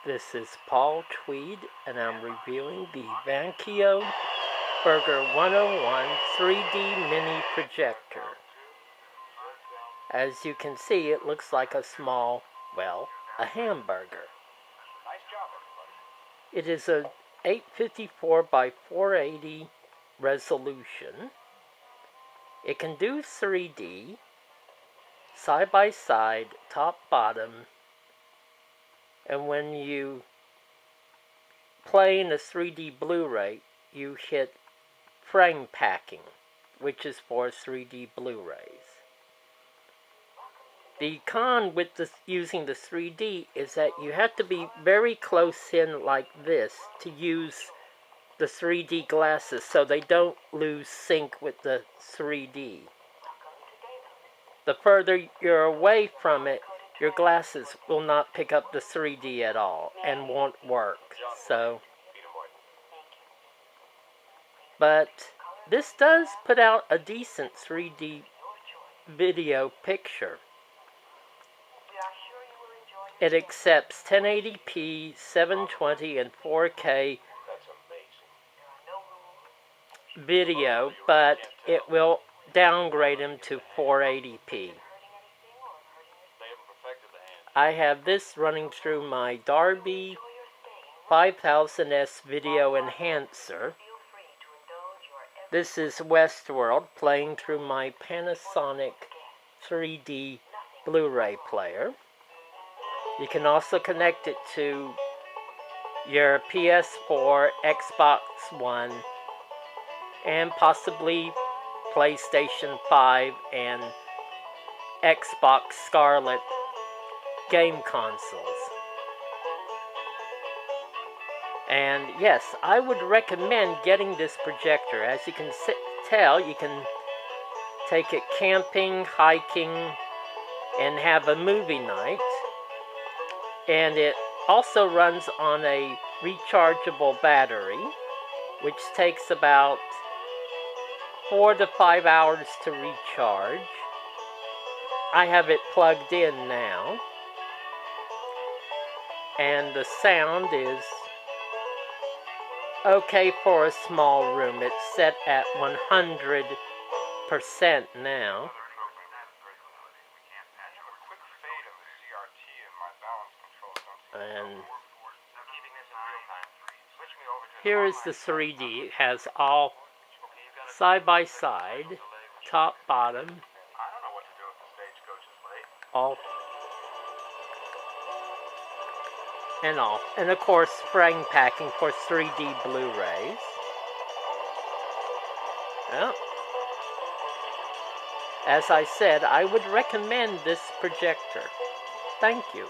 This is Paul Tweed, and I'm reviewing the Vankyo Burger 101 3D Mini Projector. As you can see, it looks like a small, a hamburger. It is a 854 by 480 resolution. It can do 3D, side by side, top, bottom, and when you play in a 3D Blu-ray, you hit frame packing, which is for 3D Blu-rays. The con with using the 3D is that you have to be very close in like this to use the 3D glasses so they don't lose sync with the 3D. The further you're away from it, your glasses will not pick up the 3D at all and won't work. But this does put out a decent 3D video picture. It accepts 1080p, 720, and 4K video, but it will downgrade them to 480p. I have this running through my Darby 5000S video enhancer. This is Westworld playing through my Panasonic 3D Blu-ray player. You can also connect it to your PS4, Xbox One, and possibly PlayStation 5 and Xbox Scarlet game consoles. And yes, I would recommend getting this projector. As you can tell, you can take it camping, hiking, and have a movie night. And it also runs on a rechargeable battery, which takes about 4 to 5 hours to recharge. I have it plugged in now. And the sound is okay for a small room. It's set at 100% now. And here is the 3D. It has all side by side, top, bottom, all and off. And of course, frame packing for 3D Blu-rays. Well, as I said, I would recommend this projector. Thank you.